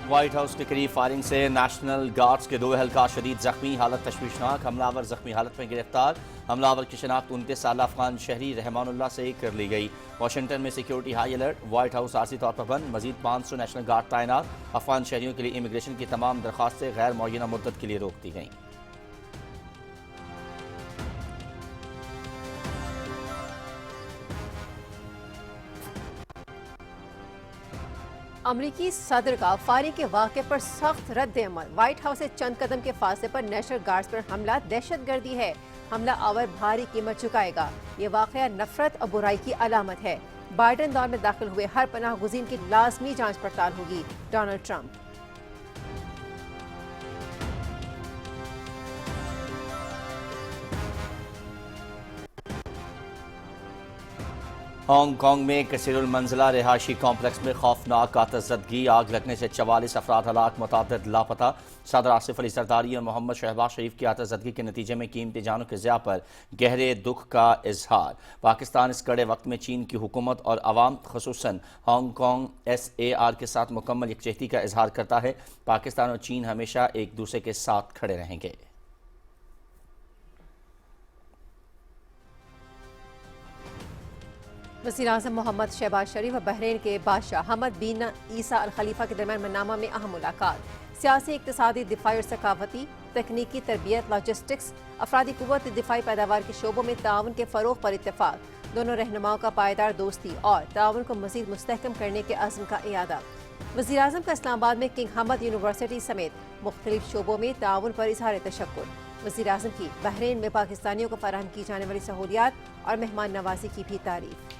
White house کے قریب firing سے نیشنل گارڈز کے 2 اہلکار شدید زخمی، حالت تشویشناک، حملہ آور زخمی حالت میں گرفتار۔ حملہ آور کی شناخت 29 سالہ افغان شہری رحمان اللہ سے کر لی گئی۔ واشنگٹن میں security high alert, white house عارضی طور پر بند، مزید 500 نیشنل گارڈ تعینات۔ افغان شہریوں کے لیے امیگریشن کی تمام درخواستیں غیر معینہ مدت کے لیے روک دی گئیں۔ امریکی صدر کا فائرنگ کے واقعے پر سخت رد عمل، وائٹ ہاؤس سے چند قدم کے فاصلے پر نیشنل گارڈز پر حملہ دہشت گردی ہے، حملہ آور بھاری قیمت چکائے گا۔ یہ واقعہ نفرت اور برائی کی علامت ہے۔ بائیڈن دور میں داخل ہوئے ہر پناہ گزین کی لازمی جانچ پڑتال ہوگی، ڈونلڈ ٹرمپ۔ ہانگ کانگ میں کثیر المنزلہ رہائشی کمپلیکس میں خوفناک آتش زدگی، آگ لگنے سے 44 افراد ہلاک، متعدد لاپتہ۔ صدر آصف علی زرداری اور محمد شہباز شریف کی آتش زدگی کے نتیجے میں قیمتی جانوں کے ضیاع پر گہرے دکھ کا اظہار۔ پاکستان اس کڑے وقت میں چین کی حکومت اور عوام خصوصاً ہانگ کانگ SAR کے ساتھ مکمل یکجہتی کا اظہار کرتا ہے۔ پاکستان اور چین ہمیشہ ایک دوسرے کے ساتھ کھڑے رہیں گے۔ وزیراعظم محمد شہباز شریف اور بحرین کے بادشاہ حمد بن عیسیٰ الخلیفہ کے درمیان منامہ میں اہم ملاقات۔ سیاسی، اقتصادی، دفاعی اور ثقافتی، تکنیکی، تربیت، لاجسٹکس، افرادی قوت، دفاعی پیداوار کے شعبوں میں تعاون کے فروغ پر اتفاق۔ دونوں رہنماؤں کا پائیدار دوستی اور تعاون کو مزید مستحکم کرنے کے عزم کا اعادہ۔ وزیراعظم کا اسلام آباد میں کنگ حمد یونیورسٹی سمیت مختلف شعبوں میں تعاون پر اظہار تشکر۔ وزیراعظم کی بحرین میں پاکستانیوں کو فراہم کی جانے والی سہولیات اور مہمان نوازی کی بھی تعریف۔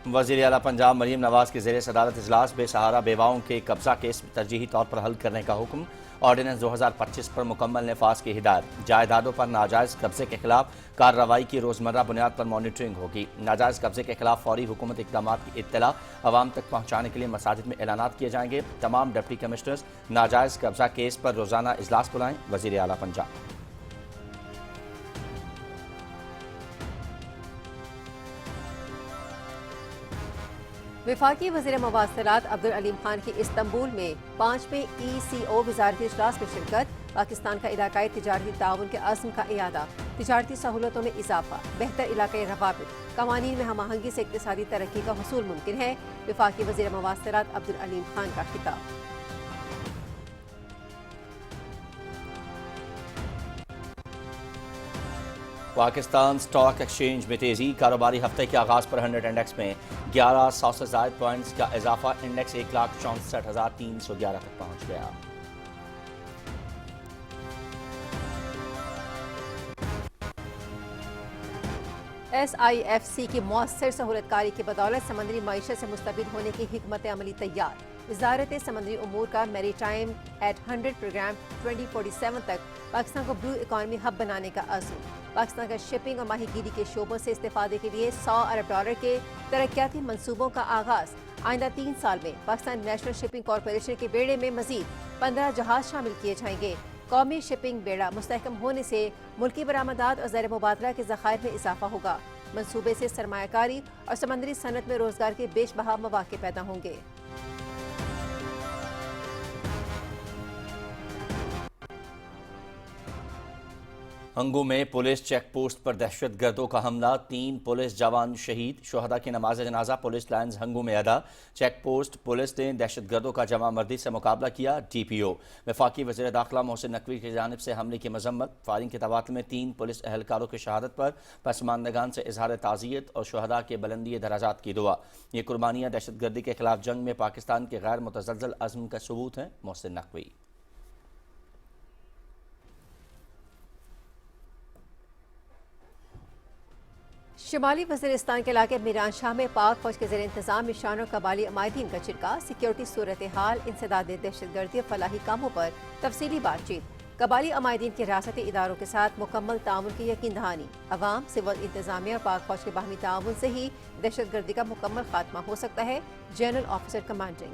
وزیر اعلیٰ پنجاب مریم نواز کے زیر صدارت اجلاس، بے سہارا بیواؤں کے قبضہ کیس ترجیحی طور پر حل کرنے کا حکم۔ آرڈیننس 2025 پر مکمل نفاذ کی ہدایت۔ جائیدادوں پر ناجائز قبضے کے خلاف کارروائی کی روزمرہ بنیاد پر مانیٹرنگ ہوگی۔ ناجائز قبضے کے خلاف فوری حکومت اقدامات کی اطلاع عوام تک پہنچانے کے لیے مساجد میں اعلانات کیے جائیں گے۔ تمام ڈپٹی کمشنرز ناجائز قبضہ کیس پر روزانہ اجلاس بلائیں، وزیر اعلیٰ پنجاب۔ وفاقی وزیر مواصلات عبدالعلیم خان کی استنبول میں 5ویں ECO وزارتی اجلاس میں شرکت۔ پاکستان کا علاقائی تجارتی تعاون کے عزم کا اعادہ، تجارتی سہولتوں میں اضافہ، بہتر علاقائی روابط، قوانین میں ہم آہنگی سے اقتصادی ترقی کا حصول ممکن ہے، وفاقی وزیر مواصلات عبدالعلیم خان کا خطاب۔ پاکستان سٹاک ایکسچینج میں تیزی، کاروباری ہفتے کے آغاز پر 100 انڈیکس میں 1100 سے زائد پوائنٹس کا اضافہ، انڈیکس 1,64,311 تک پہنچ گیا۔ SIFC کی مؤثر سہولت کاری کی بدولت سمندری معیشت سے مستفید ہونے کی حکمت عملی تیار۔ وزارت سمندری امور کا میری ٹائم ایٹ 100 پروگرام 2047 تک پاکستان کو بلو اکانومی ہب بنانے کا عزم۔ پاکستان کا شپنگ اور ماہی گیری کے شعبوں سے استفادے کے لیے $100 ارب کے ترقیاتی منصوبوں کا آغاز۔ آئندہ 3 سال میں پاکستان نیشنل شپنگ کارپوریشن کے بیڑے میں مزید 15 جہاز شامل کیے جائیں گے۔ قومی شپنگ بیڑا مستحکم ہونے سے ملکی برآمدات اور زیر مبادلہ کے ذخائر میں اضافہ ہوگا۔ منصوبے سے سرمایہ کاری اور سمندری صنعت میں روزگار کے بیش بہا مواقع پیدا ہوں گے۔ ہنگو میں پولیس چیک پوسٹ پر دہشت گردوں کا حملہ، 3 پولیس جوان شہید، شہداء کی نماز جنازہ پولیس لائنز ہنگو میں ادا۔ چیک پوسٹ پولیس نے دہشت گردوں کا جمع مردی سے مقابلہ کیا، DPO۔ وفاقی وزیر داخلہ محسن نقوی کی جانب سے حملے کی مذمت۔ فائرنگ کے تبادلے میں 3 پولیس اہلکاروں کی شہادت پر پسماندگان سے اظہار تعزیت اور شہداء کے بلندی درجات کی دعا۔ یہ قربانیاں دہشت گردی کے خلاف جنگ میں پاکستان کے غیر متزلزل عزم کا ثبوت ہیں، محسن نقوی۔ شمالی وزیرستان کے علاقے میران شاہ میں پاک فوج کے زیر انتظام نشان اور قبائلی عمائدین کا چھڑکا، سیکیورٹی صورتحال، انسداد دہشت گردی اور فلاحی کاموں پر تفصیلی بات چیت۔ قبائلی عمائدین کے ریاستی اداروں کے ساتھ مکمل تعاون کی یقین دہانی۔ عوام، سول انتظامیہ اور پاک فوج کے باہمی تعاون سے ہی دہشت گردی کا مکمل خاتمہ ہو سکتا ہے، general officer commanding.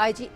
IG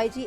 IG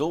2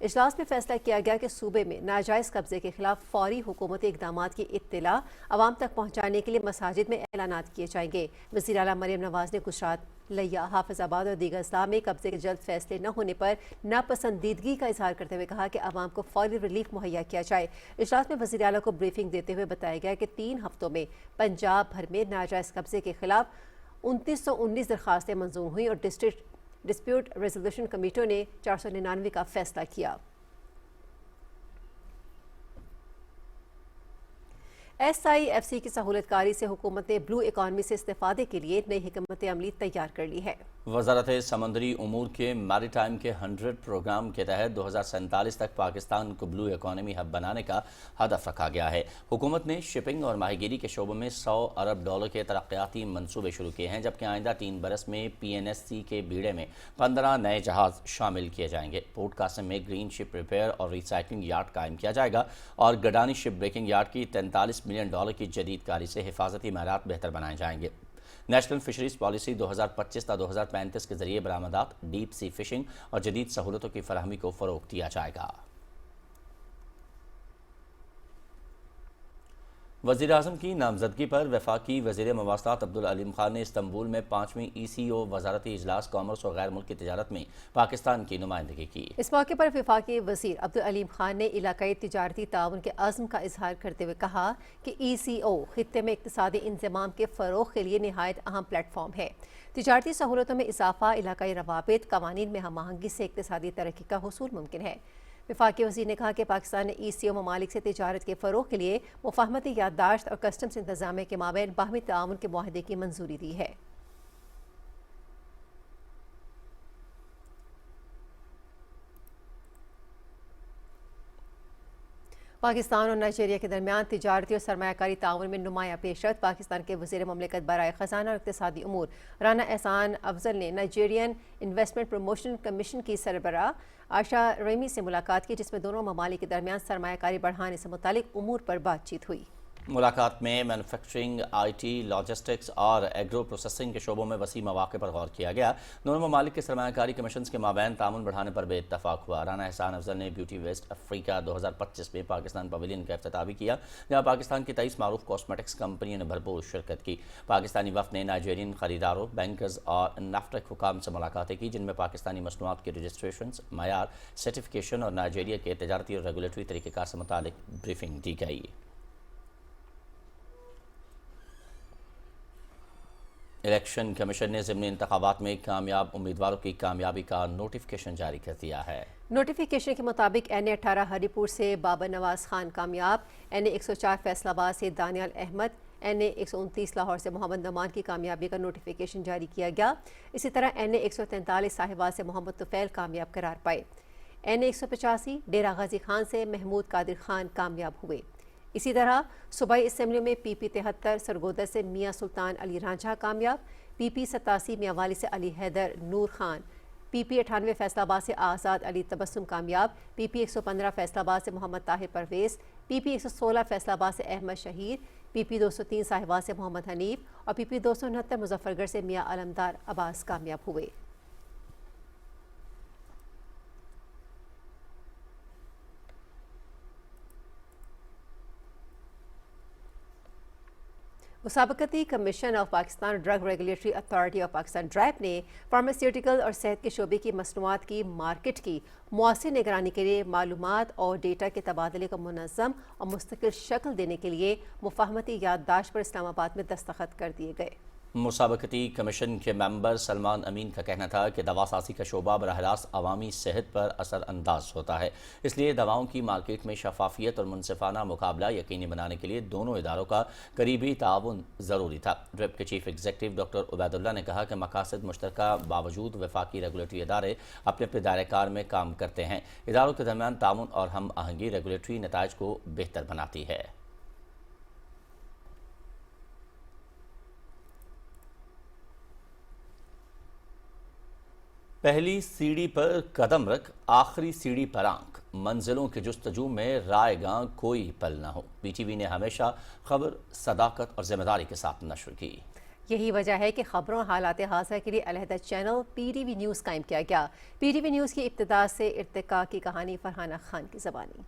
اجلاس میں فیصلہ کیا گیا کہ صوبے میں ناجائز قبضے کے خلاف فوری حکومتی اقدامات کی اطلاع عوام تک پہنچانے کے لیے مساجد میں اعلانات کیے جائیں گے۔ وزیر اعلیٰ مریم نواز نے گجرات، لیا، حافظ آباد اور دیگر اضلاع میں قبضے کے جلد فیصلے نہ ہونے پر ناپسندیدگی کا اظہار کرتے ہوئے کہا کہ عوام کو فوری ریلیف مہیا کیا جائے۔ اجلاس میں وزیر اعلیٰ کو بریفنگ دیتے ہوئے بتایا گیا کہ 3 ہفتوں میں پنجاب بھر میں ناجائز قبضے کے خلاف 2919 درخواستیں منظور ہوئیں اور ڈسپیوٹ ریزولوشن کمیٹیوں نے 499 کا فیصلہ کیا۔ SIFC کی سہولت کاری سے حکومت نے بلو اکانومی سے استفادے کے لیے نئی حکمت عملی تیار کر لی ہے۔ وزارت سمندری امور کے میری ٹائم کے 100 پروگرام کے تحت 2047 تک پاکستان کو بلو اکانومی ہب بنانے کا ہدف رکھا گیا ہے۔ حکومت نے شپنگ اور ماہی گیری کے شعبوں میں $100 ارب کے ترقیاتی منصوبے شروع کیے ہیں، جبکہ آئندہ 3 برس میں PNSC کے بیڑے میں 15 نئے جہاز شامل کیے جائیں گے۔ پورٹ قاسم میں گرین شپ ریپیئر اور ریسائکلنگ یارڈ قائم کیا جائے گا اور گڈانی شپ بریکنگ یارڈ کی $43 ملین کی جدید کاری سے حفاظتی معیارات بہتر بنائے جائیں گے۔ نیشنل فشریز پالیسی 2025 تا 2035 کے ذریعے برآمدات، ڈیپ سی فشنگ اور جدید سہولتوں کی فراہمی کو فروغ دیا جائے گا۔ وزیر اعظم کی نامزدگی پر وفاقی وزیر مواصلات عبدالعلیم خان نے استنبول میں 5ویں ECO وزارتی اجلاس کامرس اور غیر ملکی تجارت میں پاکستان کی نمائندگی کی۔ اس موقع پر وفاقی وزیر عبدالعلیم خان نے علاقائی تجارتی تعاون کے عزم کا اظہار کرتے ہوئے کہا کہ ECO خطے میں اقتصادی انضمام کے فروغ کے لیے نہایت اہم پلیٹ فارم ہے۔ تجارتی سہولتوں میں اضافہ، علاقائی روابط، قوانین میں ہم آہنگی سے اقتصادی ترقی کا حصول ممکن ہے۔ وفاقی وزیر نے کہا کہ پاکستان نے ECO ممالک سے تجارت کے فروغ کے لیے مفاہمتی یادداشت اور کسٹمز انتظامیہ کے مابین باہمی تعاون کے معاہدے کی منظوری دی ہے۔ پاکستان اور نائجیریا کے درمیان تجارتی اور سرمایہ کاری تعاون میں نمایاں پیشرفت۔ پاکستان کے وزیر مملکت برائے خزانہ اور اقتصادی امور رانا احسان افضل نے نائجیرین انویسٹمنٹ پروموشن کمیشن کی سربراہ آشا ریمی سے ملاقات کی، جس میں دونوں ممالک کے درمیان سرمایہ کاری بڑھانے سے متعلق امور پر بات چیت ہوئی۔ ملاقات میں مینوفیکچرنگ، IT، لاجسٹکس اور ایگرو پروسیسنگ کے شعبوں میں وسیع مواقع پر غور کیا گیا۔ دونوں ممالک کے سرمایہ کاری کمیشنز کے مابین تعاون بڑھانے پر بھی اتفاق ہوا۔ رانا احسان افضل نے بیوٹی ویسٹ افریقہ 2025 میں پاکستان پویلین کا افتتاح بھی کیا، جہاں پاکستان کی 23 معروف کاسمیٹکس کمپنیوں نے بھرپور شرکت کی۔ پاکستانی وفد نے نائجیرین خریداروں، بینکرز اور نافٹیک حکام سے ملاقاتیں کی، جن میں پاکستانی مصنوعات کی رجسٹریشنز، معیار، سرٹیفکیشن اور نائجیریا کے تجارتی اور ریگولیٹری طریقہ کار سے متعلق بریفنگ دی گئی۔ الیکشن کمیشن نے ضمنی انتخابات میں کامیاب امیدواروں کی کامیابی کا نوٹیفیکیشن جاری کر دیا ہے۔ نوٹیفیکیشن کے مطابق NA18 ہری پور سے بابر نواز خان کامیاب، NA104 فیصل آباد سے دانیال احمد، NA129 لاہور سے محمد نعمان کی کامیابی کا نوٹیفیکیشن جاری کیا گیا۔ اسی طرح NA143 صاحباد سے محمد طفیل کامیاب قرار پائے۔ NA185 ڈیرہ غازی خان سے محمود قادر خان کامیاب ہوئے۔ اسی طرح صوبائی اسمبلیوں میں PP 73 سرگودر سے میاں سلطان علی رانجھا کامیاب، PP 87 میاں والی سے علی حیدر نور خان، PP 98 فیصل آباد سے آزاد علی تبسم کامیاب، PP 115 فیصل آباد سے محمد طاہر پرویز، PP 116 فیصل آباد سے احمد شہیر، PP 203 صاحباد سے محمد حنیف اور PP 269 مظفر گڑھ سے میاں علمدار عباس کامیاب ہوئے۔ مسابقتی commission of Pakistan, drug regulatory authority of Pakistan DRAP نے فارماسیوٹیکل اور صحت کے شعبے کی مصنوعات کی مارکیٹ کی مؤثر نگرانی کے لیے معلومات اور ڈیٹا کے تبادلے کو منظم اور مستقل شکل دینے کے لیے مفاہمتی یادداشت پر اسلام آباد میں دستخط کر دیے گئے۔ مسابقتی کمیشن کے ممبر سلمان امین کا کہنا تھا کہ دوا سازی کا شعبہ براہ راست عوامی صحت پر اثر انداز ہوتا ہے، اس لیے دواؤں کی مارکیٹ میں شفافیت اور منصفانہ مقابلہ یقینی بنانے کے لیے دونوں اداروں کا قریبی تعاون ضروری تھا۔ ڈرپ کے چیف ایگزیکٹو ڈاکٹر عبید اللہ نے کہا کہ مقاصد مشترکہ باوجود وفاقی ریگولیٹری ادارے اپنے اپنے دائرہ کار میں کام کرتے ہیں۔ اداروں کے درمیان تعاون اور ہم آہنگی ریگولیٹری نتائج کو بہتر بناتی ہے۔ پہلی سیڑھی پر قدم رکھ، آخری سیڑھی پر آنکھ، منزلوں کی جستجو میں رائے گاں کوئی پل نہ ہو۔ PTV نے ہمیشہ خبر صداقت اور ذمہ داری کے ساتھ نشر کی۔ یہی وجہ ہے کہ خبروں حالات حاضرہ کے لیے علیحدہ channel P T V news قائم کیا گیا۔ پی ٹی وی نیوز کی ابتدا سے ارتقاء کی کہانی فرحانہ خان کی زبانی۔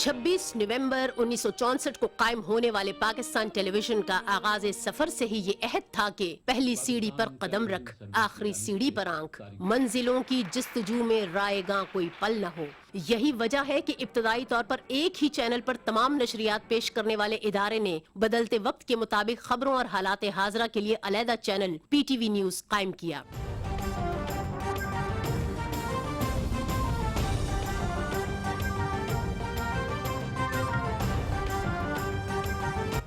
26 نومبر 1964 کو قائم ہونے والے پاکستان ٹیلی ویژن کا آغاز سفر سے ہی یہ عہد تھا کہ پہلی سیڑھی پر قدم رکھ، آخری سیڑھی پر آنکھ، منزلوں کی جستجو میں رائے گاں کوئی پل نہ ہو۔ یہی وجہ ہے کہ ابتدائی طور پر ایک ہی چینل پر تمام نشریات پیش کرنے والے ادارے نے بدلتے وقت کے مطابق خبروں اور حالات حاضرہ کے لیے علیحدہ channel P T V news قائم کیا۔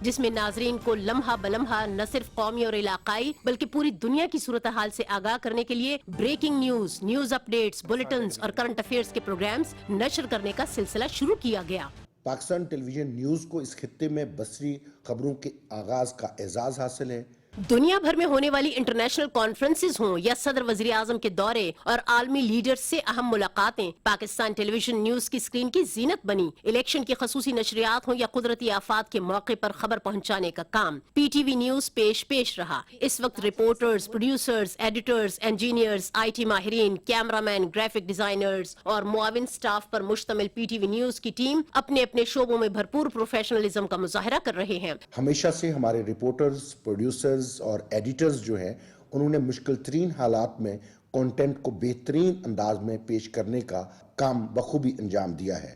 جس میں ناظرین کو لمحہ بلمحہ نہ صرف قومی اور علاقائی بلکہ پوری دنیا کی صورتحال سے آگاہ کرنے کے لیے بریکنگ نیوز، نیوز اپ ڈیٹس، بلیٹنز اور کرنٹ افیئرز کے پروگرامز نشر کرنے کا سلسلہ شروع کیا گیا۔ پاکستان ٹیلی ویژن نیوز کو اس خطے میں بصری خبروں کے آغاز کا اعزاز حاصل ہے۔ دنیا بھر میں ہونے والی انٹرنیشنل کانفرنسز ہوں یا صدر وزیر اعظم کے دورے اور عالمی لیڈرز سے اہم ملاقاتیں پاکستان ٹیلی ویژن نیوز کی سکرین کی زینت بنی۔ الیکشن کی خصوصی نشریات ہوں یا قدرتی آفات کے موقع پر خبر پہنچانے کا کام پی ٹی وی نیوز پیش رہا۔ اس وقت reporters, producers, editors, engineers, I T ماہرین، کیمرہ مین، گرافک ڈیزائنرز اور معاون سٹاف پر مشتمل پی ٹی وی نیوز کی ٹیم اپنے اپنے شعبوں میں بھرپور پروفیشنلزم کا مظاہرہ کر رہے ہیں۔ ہمیشہ سے ہمارے رپورٹرز، پروڈیوسرز اور ایڈیٹرز جو ہیں انہوں نے مشکل ترین حالات میں کنٹینٹ کو بہترین انداز میں پیش کرنے کا کام بخوبی انجام دیا ہے۔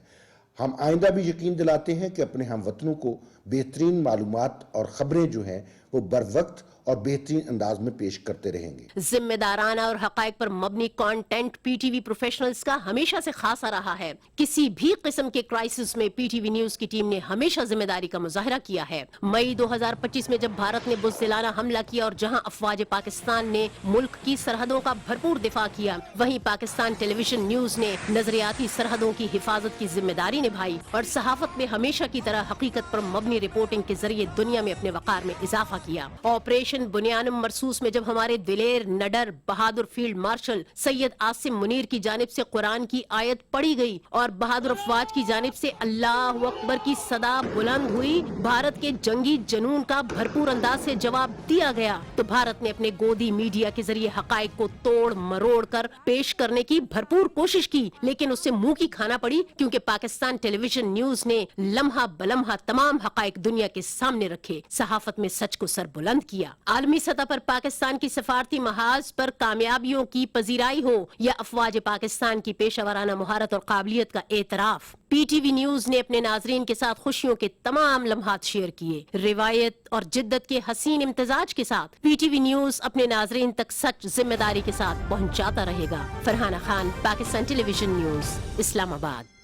ہم آئندہ بھی یقین دلاتے ہیں کہ اپنے ہم وطنوں کو بہترین معلومات اور خبریں جو ہیں وہ بر وقت اور بہترین انداز میں پیش کرتے رہیں گے۔ ذمہ دارانہ اور حقائق پر مبنی content P T V professionals کا ہمیشہ سے خاصا رہا ہے۔ کسی بھی قسم کے کرائسس میں پی ٹی وی نیوز کی ٹیم نے ہمیشہ ذمہ داری کا مظاہرہ کیا ہے۔ مئی 2025 میں جب بھارت نے بزدلانہ حملہ کیا اور جہاں افواج پاکستان نے ملک کی سرحدوں کا بھرپور دفاع کیا، وہیں پاکستان ٹیلی ویژن نیوز نے نظریاتی سرحدوں کی حفاظت کی ذمہ داری نبھائی اور صحافت میں ہمیشہ کی طرح حقیقت پر مبنی رپورٹنگ کے ذریعے دنیا میں اپنے وقار میں اضافہ کیا۔ آپریشن بنیانم مرسوس میں جب ہمارے دلیر نڈر بہادر فیلڈ مارشل سید عاصم منیر کی جانب سے قرآن کی آیت پڑھی گئی اور بہادر افواج کی جانب سے اللہ اکبر کی صدا بلند ہوئی، بھارت کے جنگی جنون کا بھرپور انداز سے جواب دیا گیا، تو بھارت نے اپنے گودی میڈیا کے ذریعے حقائق کو توڑ مروڑ کر پیش کرنے کی بھرپور کوشش کی، لیکن اس سے منہ کی کھانا پڑی، کیونکہ پاکستان ٹیلی ویژن نیوز نے لمحہ بلمحہ تمام حقائق دنیا کے سامنے رکھے، صحافت میں سچ کو سر بلند کیا۔ عالمی سطح پر پاکستان کی سفارتی محاذ پر کامیابیوں کی پذیرائی ہو یا افواج پاکستان کی پیشہ ورانہ مہارت اور قابلیت کا اعتراف، پی ٹی وی نیوز نے اپنے ناظرین کے ساتھ خوشیوں کے تمام لمحات شیئر کیے۔ روایت اور جدت کے حسین امتزاج کے ساتھ پی ٹی وی نیوز اپنے ناظرین تک سچ ذمہ داری کے ساتھ پہنچاتا رہے گا۔ فرحانہ خان، پاکستان ٹیلی ویژن نیوز، اسلام آباد۔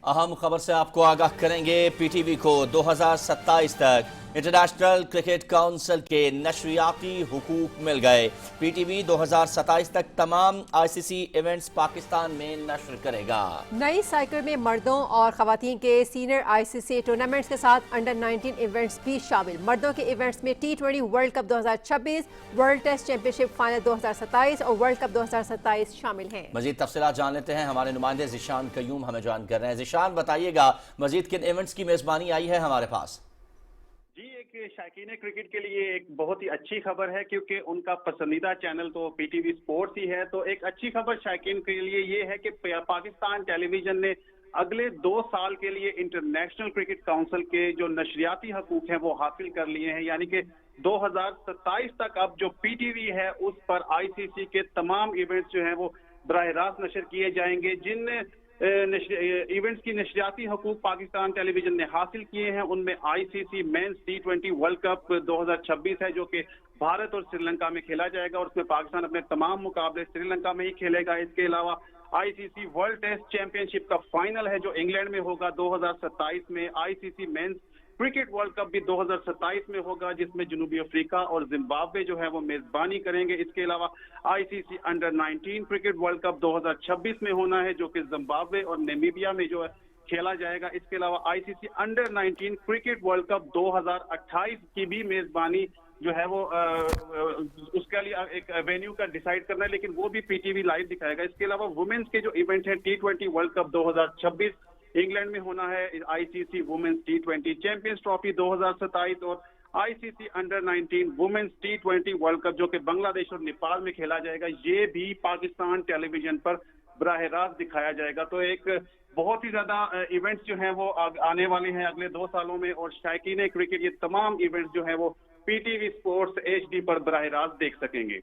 اہم خبر سے آپ کو آگاہ کریں گے۔ پی ٹی وی کو 2027 تک انٹرنیشنل کرکٹ کونسل کے نشریاتی حقوق مل گئے۔ پی ٹی وی 2027 تک تمام آئی سی سی ایونٹس پاکستان میں نشر کرے گا۔ نئی سائیکل میں مردوں اور خواتین کے senior I C C tournaments کے ساتھ انڈر 19 ایونٹس بھی شامل۔ مردوں کے ایونٹس میں T20 world cup 2026، world test championship final 2027 اور ورلڈ کپ 2027 شامل ہیں۔ مزید تفصیلات جان لیتے ہیں، ہمارے نمائندے ذیشان قیوم ہمیں جوائن کر رہے ہیں۔ ذیشان، بتائیے گا مزید کن ایونٹس کی میزبانی آئی ہے ہمارے پاس؟ جی، ایک شائقین کرکٹ کے لیے ایک بہت ہی اچھی خبر ہے، کیونکہ ان کا پسندیدہ چینل تو پی ٹی وی سپورٹس ہی ہے۔ تو ایک اچھی خبر شائقین کے لیے یہ ہے کہ پاکستان ٹیلی ویژن نے اگلے 2 سال کے لیے انٹرنیشنل کرکٹ کونسل کے جو نشریاتی حقوق ہیں وہ حاصل کر لیے ہیں، یعنی کہ 2027 تک اب جو پی ٹی وی ہے اس پر آئی سی سی کے تمام ایونٹس جو ہیں وہ براہ راست نشر کیے جائیں گے۔ جن ایونٹس کی نشریاتی حقوق پاکستان ٹیلی ویژن نے حاصل کیے ہیں ان میں I C C men's T20 world cup 2026 ہے، جو کہ بھارت اور سری لنکا میں کھیلا جائے گا، اور اس میں پاکستان اپنے تمام مقابلے سری لنکا میں ہی کھیلے گا۔ اس کے علاوہ I C C world test championship کا فائنل ہے جو انگلینڈ میں ہوگا 2027 میں۔ I C C men's cricket world cup بھی 2027 میں ہوگا جس میں جنوبی افریقہ اور زمبابوے جو ہے وہ میزبانی کریں گے. اس کے علاوہ I C C under 19 cricket world cup 2026 میں ہونا ہے جو کہ زمبابوے اور نیمیبیا میں جو ہے کھیلا جائے گا. اس کے علاوہ I C C under 19 cricket world cup 2028 کی بھی میزبانی جو ہے وہ اس کے لیے ایک وینیو کا ڈیسائیڈ کرنا ہے لیکن وہ بھی پی ٹی وی لائیو دکھائے گا. اس کے علاوہ وومنس کے جو ایونٹ ہیں T20 ورلڈ کپ 2026 انگلینڈ میں ہونا ہے. I C C women's T20 champions trophy 2027 اور I C C under 19 women's T20 world cup جو کہ بنگلہ دیش اور نیپال میں کھیلا جائے گا یہ بھی پاکستان ٹیلی ویژن پر براہ راست دکھایا جائے گا. تو ایک بہت ہی زیادہ ایونٹس جو ہیں وہ آنے والے ہیں اگلے 2 سالوں میں اور شائقین کرکٹ یہ تمام ایونٹس جو ہیں وہ P T V sports HD پر براہ راست دیکھ سکیں گے.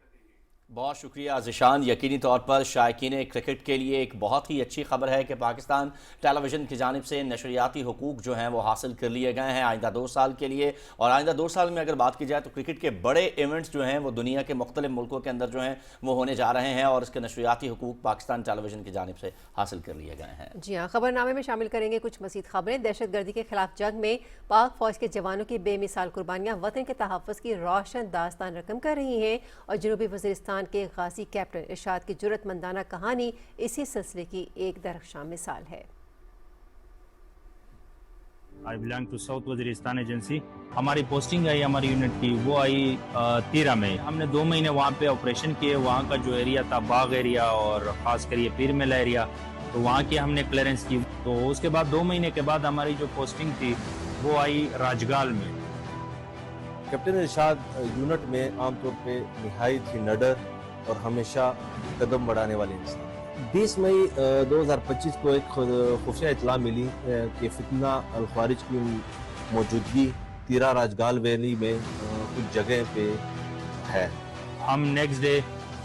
بہت شکریہ ذیشان. یقینی طور پر شائقین کرکٹ کے لیے ایک بہت ہی اچھی خبر ہے کہ پاکستان ٹیلی ویژن کی جانب سے نشریاتی حقوق جو ہیں وہ حاصل کر لیے گئے ہیں آئندہ 2 سال کے لیے. اور آئندہ 2 سال میں اگر بات کی جائے تو کرکٹ کے بڑے ایونٹس جو ہیں وہ دنیا کے مختلف ملکوں کے اندر جو ہیں وہ ہونے جا رہے ہیں اور اس کے نشریاتی حقوق پاکستان ٹیلی ویژن کی جانب سے حاصل کر لیے گئے ہیں. جی ہاں، خبر نامے میں شامل کریں گے کچھ مزید خبریں. دہشت گردی کے خلاف جنگ میں پاک فوج کے جوانوں کی بے مثال قربانیاں وطن کے تحفظ کی روشن داستان رقم کر رہی ہیں اور جنوبی وزیرستان کے غازی کیپٹن ارشاد کی جرأت مندانہ کہانی اسی سلسلے کی ایک درخشاں مثال ہے. I belong to South Waziristan agency. ہماری پوسٹنگ آئی ہماری یونٹ کی وہ آئی 13 میں. ہم نے 2 مہینے وہاں پہ آپریشن کیے. وہاں کا جو ایریا تھا باغ ایریا اور خاص کر یہ پیر میلہ ایریا تو وہاں کی ہم نے کلیئرنس کی. تو اس کے بعد 2 مہینے کے بعد ہماری جو پوسٹنگ تھی وہ آئی راجگال میں. کیپٹن ارشاد یونٹ میں عام طور پہ نہایت ہی نڈر اور ہمیشہ قدم بڑھانے والے انسان. 20 مئی 2025 کو ایک خفیہ اطلاع ملی کہ فتنہ الخوارج کی موجودگی تیرا راجگال ویلی میں کچھ جگہ پہ ہے. ہم نیکسٹ ڈے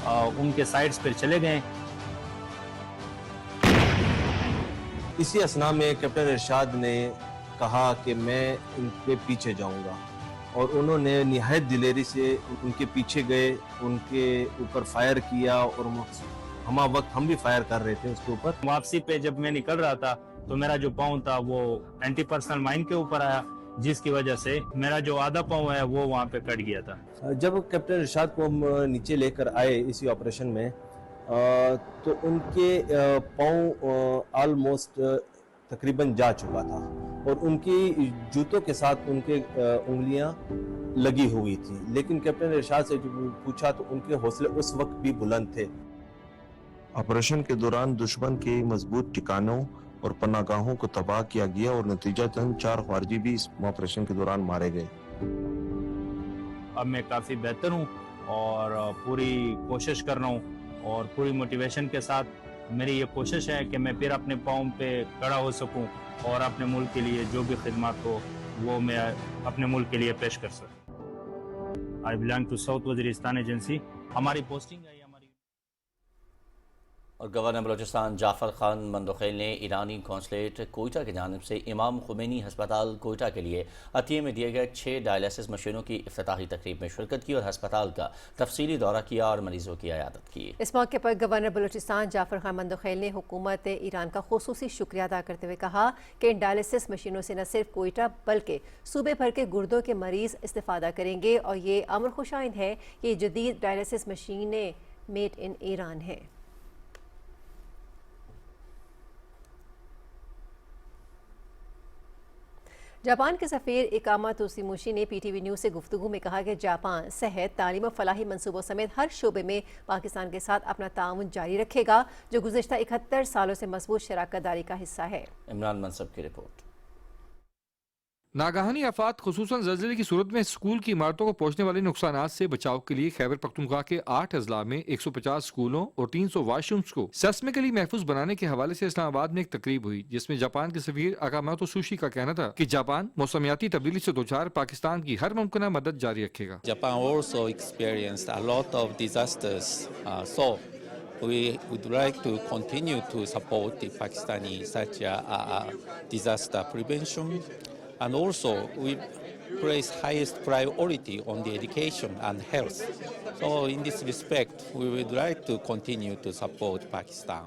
ان کے سائٹس پر چلے گئے. اسی اثناء میں کیپٹن ارشاد نے کہا کہ میں ان کے پیچھے جاؤں گا اور انہوں نے نہایت دلیری سے ان کے پیچھے گئے, ان کے اوپر فائر کیا اور ہما وقت ہم بھی فائر کر رہے تھے اس کے اوپر. واپسی پہ جب میں نکل رہا تھا تو میرا جو پاؤں تھا وہ اینٹی پرسنل مائن کے اوپر آیا جس کی وجہ سے میرا جو آدھا پاؤں ہے وہ وہاں پہ کٹ گیا تھا. جب کیپٹن ارشاد کو ہم نیچے لے کر آئے اسی آپریشن میں تو ان کے پاؤں آلموسٹ تقریباً جا چکا تھا اور ان کی جوتوں کے ساتھ ان کے انگلیاں لگی ہوئی تھی. لیکن کیپٹن ارشاد سے جو پوچھا تو ان کے حوصلے اس وقت بھی بلند تھے. آپریشن کے دوران دشمن کے مضبوط ٹھکانوں اور پناہ گاہوں کو تباہ کیا گیا اور نتیجتاً 4 خارجی بھی اس آپریشن کے دوران مارے گئے. اب میں کافی بہتر ہوں اور پوری کوشش کر رہا ہوں اور پوری موٹیویشن کے ساتھ میری یہ کوشش ہے کہ میں پھر اپنے پاؤں پہ کھڑا ہو سکوں اور اپنے ملک کے لیے جو بھی خدمات ہو وہ میں اپنے ملک کے لیے پیش کر سکوں. I belong to South Waziristan agency. ہماری پوسٹنگ ہے اور گورنر بلوچستان جعفر خان مندوخیل نے ایرانی کونسلیٹ کوئٹہ کی جانب سے امام خمینی ہسپتال کوئٹہ کے لیے عطیے میں دیے گئے 6 ڈائلیسس مشینوں کی افتتاحی تقریب میں شرکت کی اور ہسپتال کا تفصیلی دورہ کیا اور مریضوں کی عیادت کی. اس موقع پر گورنر بلوچستان جعفر خان مندوخیل نے حکومت ایران کا خصوصی شکریہ ادا کرتے ہوئے کہا کہ ان ڈائلیسس مشینوں سے نہ صرف کوئٹہ بلکہ صوبے بھر کے گردوں کے مریض استفادہ کریں گے اور یہ امر خوشائند ہے کہ یہ جدید ڈائلیسس مشینیں میڈ ان ایران ہیں. جاپان کے سفیر اکاما توشیموشی نے پی ٹی وی نیوز سے گفتگو میں کہا کہ جاپان صحت، تعلیم و فلاحی منصوبوں سمیت ہر شعبے میں پاکستان کے ساتھ اپنا تعاون جاری رکھے گا جو گزشتہ 71 سالوں سے مضبوط شراکت داری کا حصہ ہے. عمران منصب کی رپورٹ. ناگہانی آفات خصوصاً زلزلے کی صورت میں اسکول کی عمارتوں کو پہنچنے والے نقصانات سے بچاؤ کے لیے خیبر پختونخوا کے 8 اضلاع میں 150 اسکولوں اور 300 واش رومز کو سیسمکلی محفوظ بنانے کے حوالے سے اسلام آباد میں ایک تقریب ہوئی جس میں جاپان کے سفیر اکاما توشیموشی کا کہنا تھا کہ جاپان موسمیاتی تبدیلی سے دوچار پاکستان کی ہر ممکنہ مدد جاری رکھے گا. Japan also experienced a lot of disasters, so we would like to continue to support the Pakistani such disaster prevention. And also, we place highest priority on the education and health. So in this respect, we would like to continue to support Pakistan.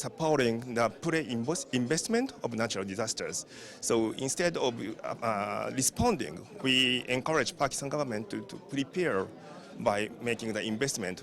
supporting the pre-investment of natural disasters. So instead of responding, we encourage Pakistan government to prepare by making the investment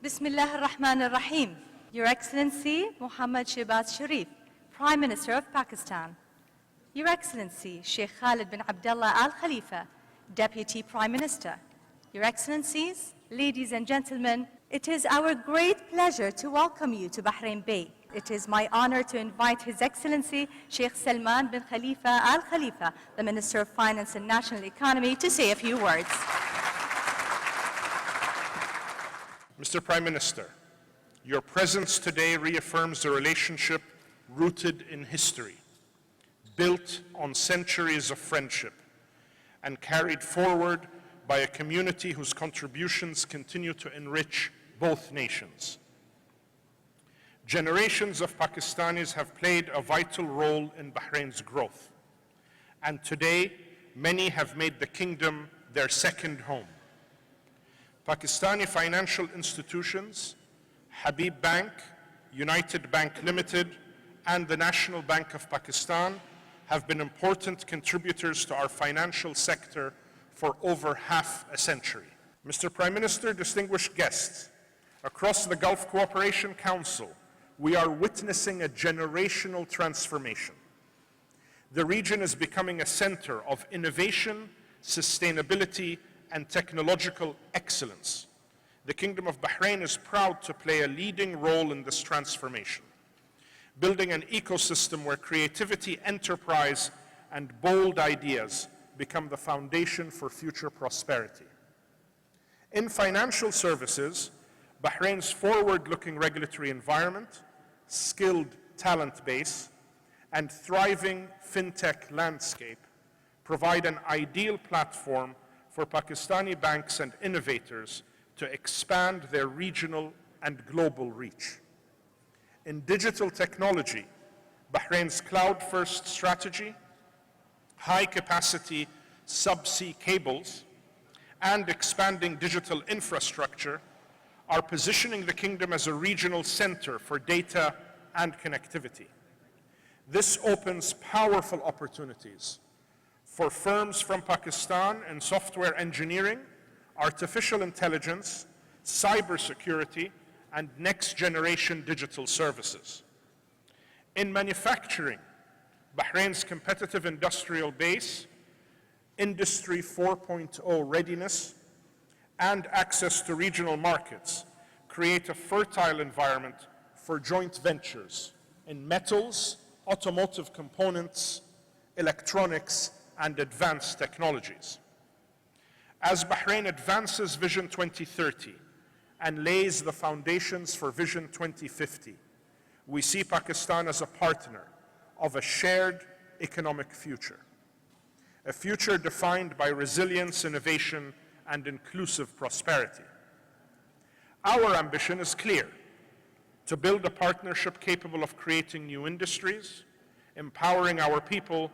Bismillah ar-Rahman ar-Rahim. Your Excellency Muhammad Shehbaz Sharif, Prime Minister of Pakistan. Your Excellency Sheikh Khalid bin Abdullah Al Khalifa, Deputy Prime Minister. Your Excellencies, ladies and gentlemen, it is our great pleasure to welcome you to Bahrain Bay. It is my honor to invite His Excellency Sheikh Salman bin Khalifa Al Khalifa, the Minister of Finance and National Economy, to say a few words. Mr. Prime Minister, your presence today reaffirms a relationship rooted in history, built on centuries of friendship, and carried forward by a community whose contributions continue to enrich both nations. Generations of Pakistanis have played a vital role in Bahrain's growth, and today many have made the kingdom their second home. Pakistani financial institutions, Habib Bank, United Bank Limited, and the National Bank of Pakistan have been important contributors to our financial sector for over half a century. Mr. Prime Minister, distinguished guests, across the Gulf Cooperation Council, we are witnessing a generational transformation. The region is becoming a center of innovation, sustainability, and technological excellence. The Kingdom of Bahrain is proud to play a leading role in this transformation, building an ecosystem where creativity, enterprise, and bold ideas become the foundation for future prosperity. In financial services, Bahrain's forward-looking regulatory environment, skilled talent base, and thriving fintech landscape provide an ideal platform for Pakistani banks and innovators to expand their regional and global reach. In digital technology, Bahrain's cloud-first strategy, high-capacity subsea cables, and expanding digital infrastructure are positioning the kingdom as a regional center for data and connectivity. This opens powerful opportunities for firms from Pakistan in software engineering, artificial intelligence, cybersecurity, and next-generation digital services. In manufacturing, Bahrain's competitive industrial base, Industry 4.0 readiness, and access to regional markets create a fertile environment for joint ventures in metals, automotive components, electronics, and advanced technologies. As Bahrain advances Vision 2030 and lays the foundations for Vision 2050, we see Pakistan as a partner of a shared economic future, a future defined by resilience, innovation, and inclusive prosperity. Our ambition is clear: to build a partnership capable of creating new industries, empowering our people,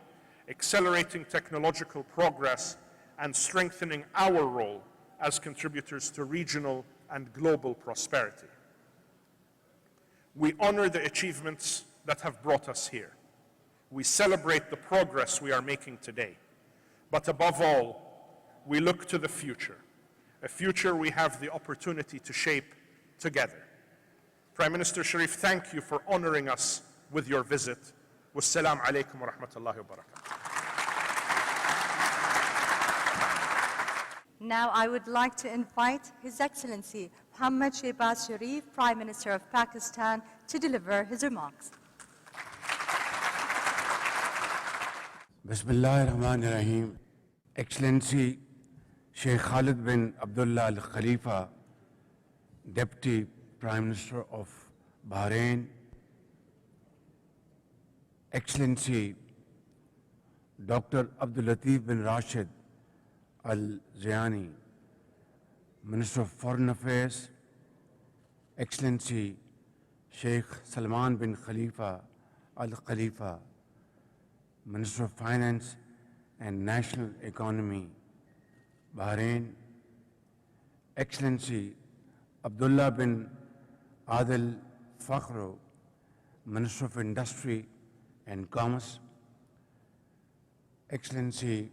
accelerating technological progress, and strengthening our role as contributors to regional and global prosperity. We honor the achievements that have brought us here. We celebrate the progress we are making today. But above all, we look to the future, a future we have the opportunity to shape together. Prime Minister Sharif, thank you for honoring us with your visit. Wassalamu alaikum wa rahmatullahi wa barakatuh. Now I would like to invite His Excellency Mohammad Shehbaz Sharif, Prime Minister of Pakistan, to deliver his remarks. Bismillah ar-Rahman ar-Rahim. Excellency Sheikh Khalid bin Abdullah Al Khalifa, Deputy Prime Minister of Bahrain, Excellency Dr. Abdul Latif bin Rashid Al Zayani, Minister of Foreign Affairs, Excellency Sheikh Salman bin Khalifa Al Khalifa, Minister of Finance and National Economy, Bahrain, Excellency Abdullah bin Adil Fakhro, Minister of Industry and Commerce, Excellency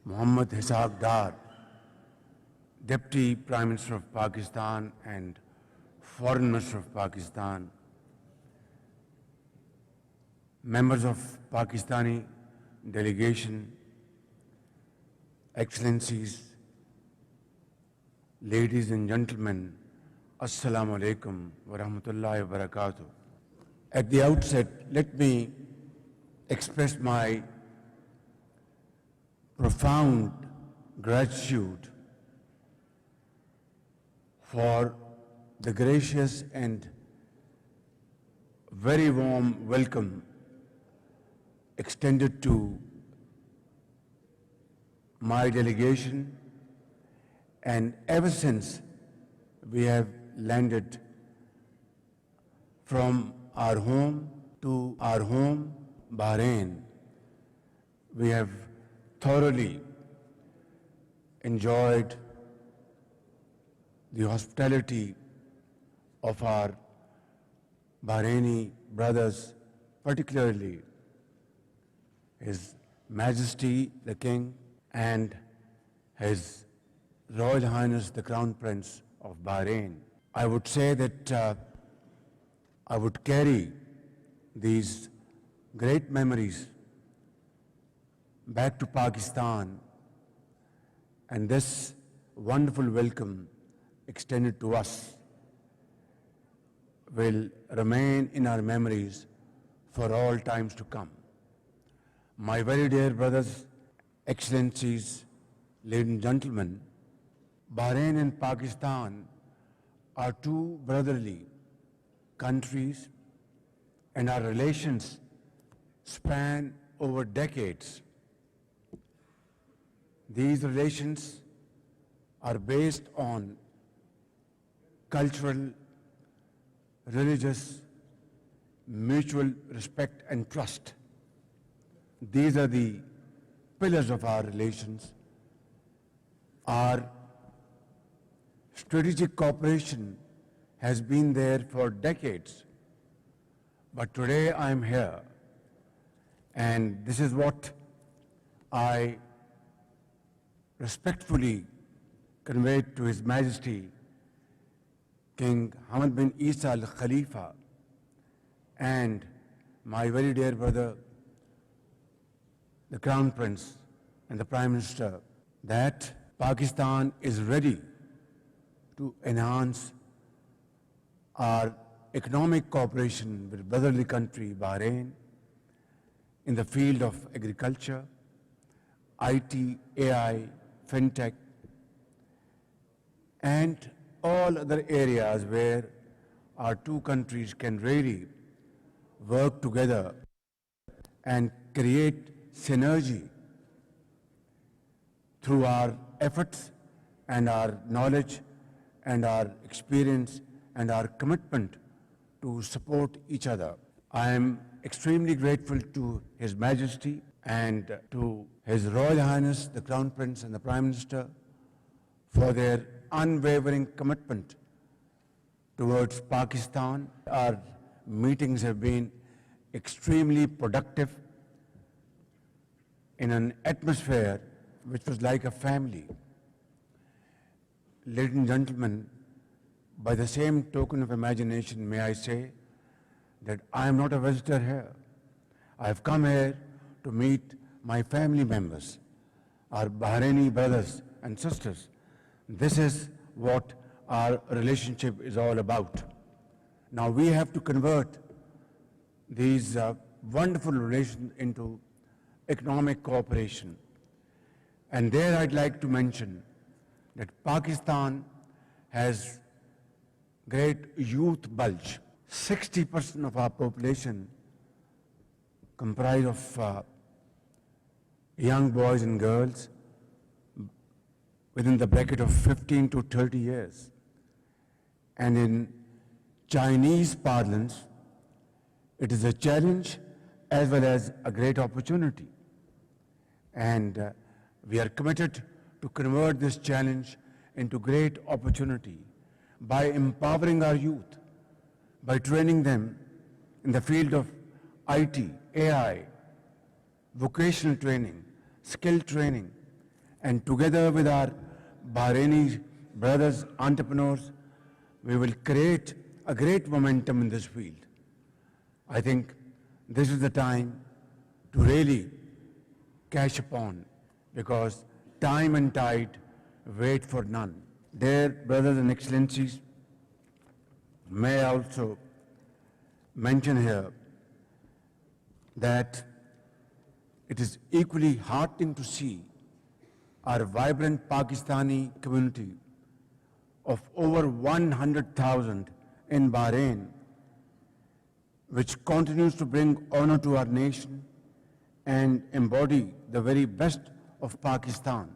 Muhammad Ishaq Dar, Deputy Prime Minister of Pakistan and Foreign Minister of Pakistan, members of Pakistani delegation, Excellencies, ladies and gentlemen, Assalamu alaikum wa rahmatullahi wa barakatuh. At the outset, let me express my profound gratitude for the gracious and very warm welcome extended to my delegation, and ever since we have landed from our home to our home, Bahrain, we have thoroughly enjoyed the hospitality of our Bahraini brothers, particularly His Majesty the King and His Royal Highness the Crown Prince of Bahrain. I would say that I would carry these great memories back to Pakistan, and this wonderful welcome extended to us will remain in our memories for all times to come. My very dear brothers, Excellencies, ladies and gentlemen, Bahrain and Pakistan are two brotherly countries, and our relations span over decades. These relations are based on cultural, religious, mutual respect and trust. These are the pillars of our relations. Our strategic cooperation has been there for decades. But today I am here, and this is what I respectfully conveyed to His Majesty King Hamad bin Isa Al Khalifa and my very dear brother, the Crown Prince and the Prime Minister, that Pakistan is ready to enhance our economic cooperation with brotherly country Bahrain in the field of agriculture, IT, AI, fintech, and all other areas where our two countries can really work together and create synergy through our efforts and our knowledge and our experience and our commitment to support each other. I am extremely grateful to His Majesty and to His Royal Highness, the Crown Prince and the Prime Minister for their unwavering commitment towards Pakistan. Our meetings have been extremely productive in an atmosphere which was like a family. Ladies and gentlemen, by the same token of imagination, may I say that I am not a visitor here. I have come here to meet my family members, our Bahraini brothers and sisters. This is what our relationship is all about. Now we have to convert these wonderful relations into economic cooperation. And there I'd like to mention that Pakistan has great youth bulge. 60% of our population comprise of young boys and girls within the bracket of 15 to 30 years. And in Chinese parlance, it is a challenge as well as a great opportunity. And we are committed to convert this challenge into great opportunity by empowering our youth, by training them in the field of IT, AI, vocational training, skill training, and together with our Bahraini brothers, entrepreneurs, we will create a great momentum in this field. I think this is the time to really cash upon, because time and tide wait for none. Dear brothers and excellencies, may I also mention here that it is equally heartening to see our vibrant Pakistani community of over 100,000 in Bahrain, which continues to bring honor to our nation and embody the very best of Pakistan.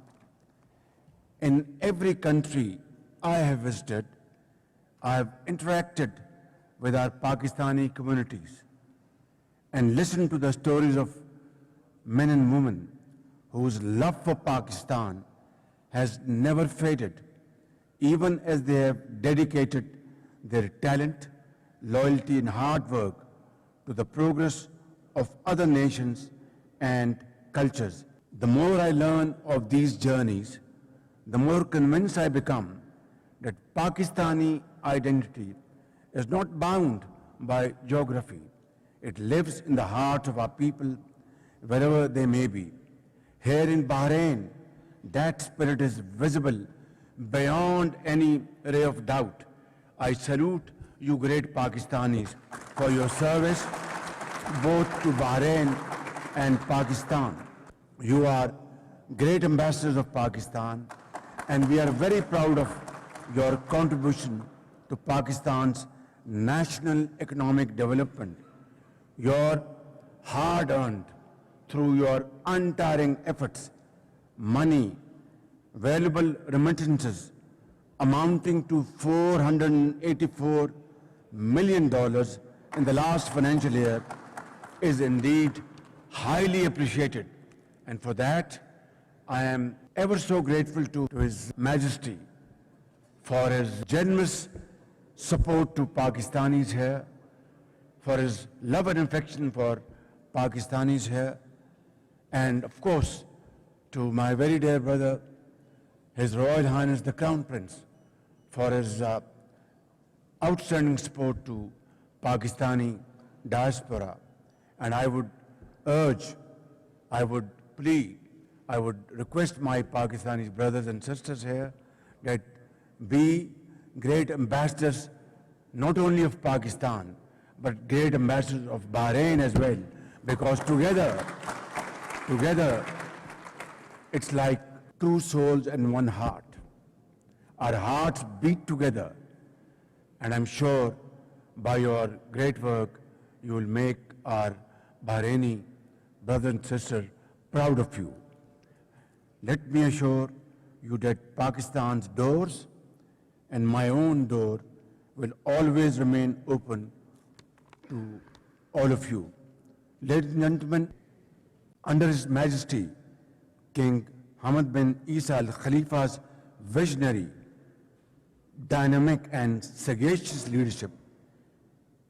In every country I have visited, I have interacted with our Pakistani communities and listened to the stories of men and women whose love for Pakistan has never faded, even as they have dedicated their talent, loyalty and hard work to the progress of other nations and cultures. The more I learn of these journeys, the more convinced I become that Pakistani identity is not bound by geography. It lives in the hearts of our people, wherever they may be. Here in Bahrain, that spirit is visible beyond any ray of doubt. I salute you great Pakistanis for your service both to Bahrain and Pakistan. You are great ambassadors of Pakistan, and we are very proud of your contribution to Pakistan's national economic development. Your hard-earned, through your untiring efforts, money, valuable remittances amounting to $484 million in the last financial year is indeed highly appreciated. And for that, I am ever so grateful to His Majesty for his generous support to Pakistanis here, for his love and affection for Pakistanis here, and of course, to my very dear brother, His Royal Highness the Crown Prince, for his outstanding support to Pakistani diaspora. And I would urge, I would plead, I would request my Pakistani brothers and sisters here that be great ambassadors not only of Pakistan, but great ambassadors of Bahrain as well, because together, it's like two souls and one heart. Our hearts beat together, and I'm sure by your great work, you will make our Bahraini brothers and sisters proud of you. Let me assure you that Pakistan's doors and my own door will always remain open to all of you. Ladies and gentlemen, under His Majesty King Hamad bin Isa Al Khalifa's visionary, dynamic and sagacious leadership,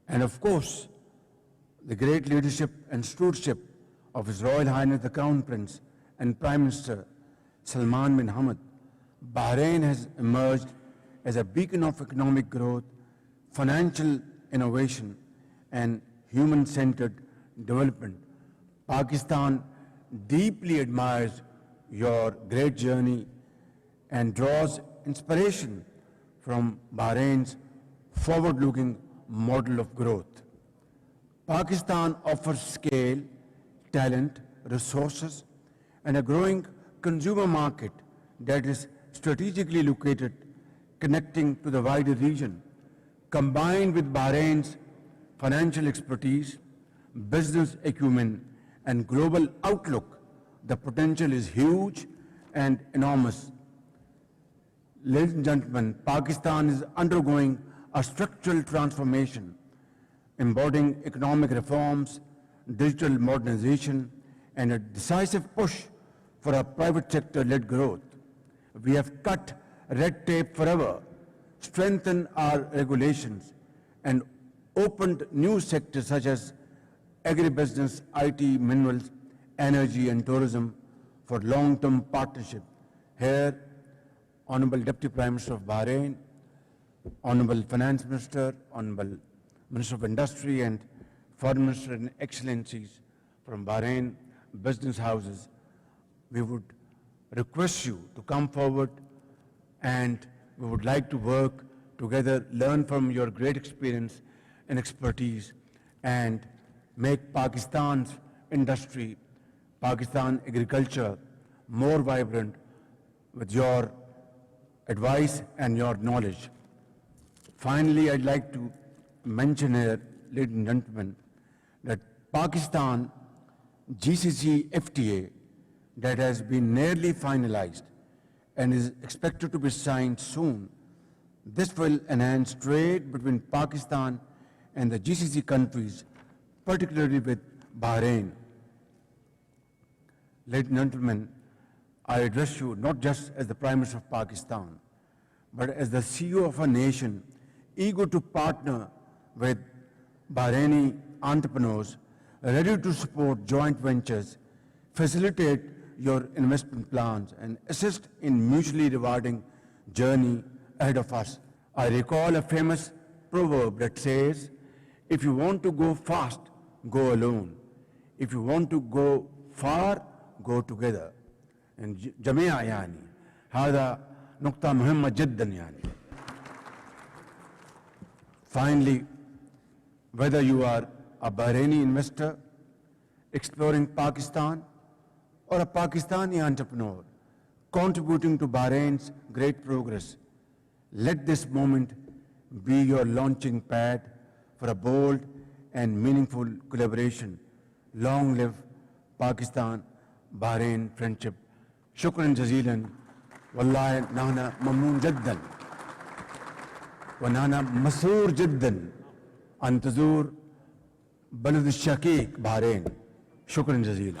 and of course the great leadership and stewardship of His Royal Highness the Crown Prince and Prime Minister Salman bin Hamad, Bahrain has emerged as a beacon of economic growth, financial innovation, and human-centered development. Pakistan deeply admires your great journey and draws inspiration from Bahrain's forward-looking model of growth. Pakistan offers scale, talent, resources, and a growing consumer market that is strategically located, connecting to the wider region. Combined with Bahrain's financial expertise, business acumen, and global outlook, the potential is huge and enormous. Ladies and gentlemen, Pakistan is undergoing a structural transformation, embodying economic reforms, digital modernization, and a decisive push for a private sector-led growth. We have cut red tape forever, strengthened our regulations, and opened new sectors such as agribusiness, IT, minerals, energy, and tourism for long-term partnership. Here, Honorable Deputy Prime Minister of Bahrain, Honorable Finance Minister, Honorable Minister of Industry, and Foreign Minister and Excellencies from Bahrain business houses, we would request you to come forward, and we would like to work together, learn from your great experience and expertise, and make Pakistan's industry, Pakistan agriculture more vibrant with your advice and your knowledge. Finally, I'd like to mention here, ladies and gentlemen, that Pakistan GCC FTA that has been nearly finalized and is expected to be signed soon. This will enhance trade between Pakistan and the GCC countries, particularly with Bahrain. Ladies and gentlemen, I address you not just as the Prime Minister of Pakistan, but as the CEO of a nation eager to partner with Bahraini entrepreneurs, ready to support joint ventures, facilitate your investment plans, and assist in mutually rewarding journey ahead of us. I recall a famous proverb that says, if you want to go fast, go alone. If you want to go far, go together. And جميعا يعني هذا نقطة مهمة جدا يعني. Finally, whether you are a Bahraini investor exploring Pakistan or a Pakistani entrepreneur contributing to Bahrain's great progress, let this moment be your launching pad for a bold and meaningful collaboration. Long live Pakistan-Bahrain friendship. شكرا جزيلا والله نحن ممنون جدا ونحن مسرور جدا أن تزور بلد الشقيق بحرين. شكرا جزيلا.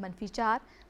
-4,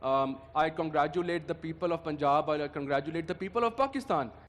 I congratulate the people of Punjab, I congratulate the people of Pakistan.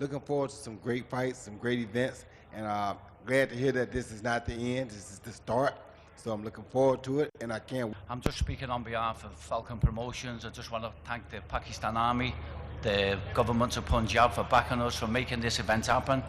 Looking forward to some great fights, some great events, and glad to hear that this is not the end, this is the start. So I'm looking forward to it, and I can't. I'm just speaking on behalf of Falcon Promotions. I just want to thank the Pakistan Army, the government of Punjab for backing us, for making this event happen.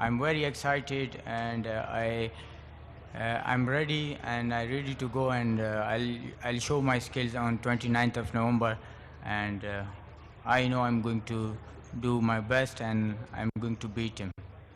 I'm very excited and I'm ready and I'm ready to go and I'll show my skills on 29th of November and I know I'm going to do my best and I'm going to beat him.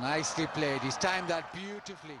Nicely played. He's timed that beautifully.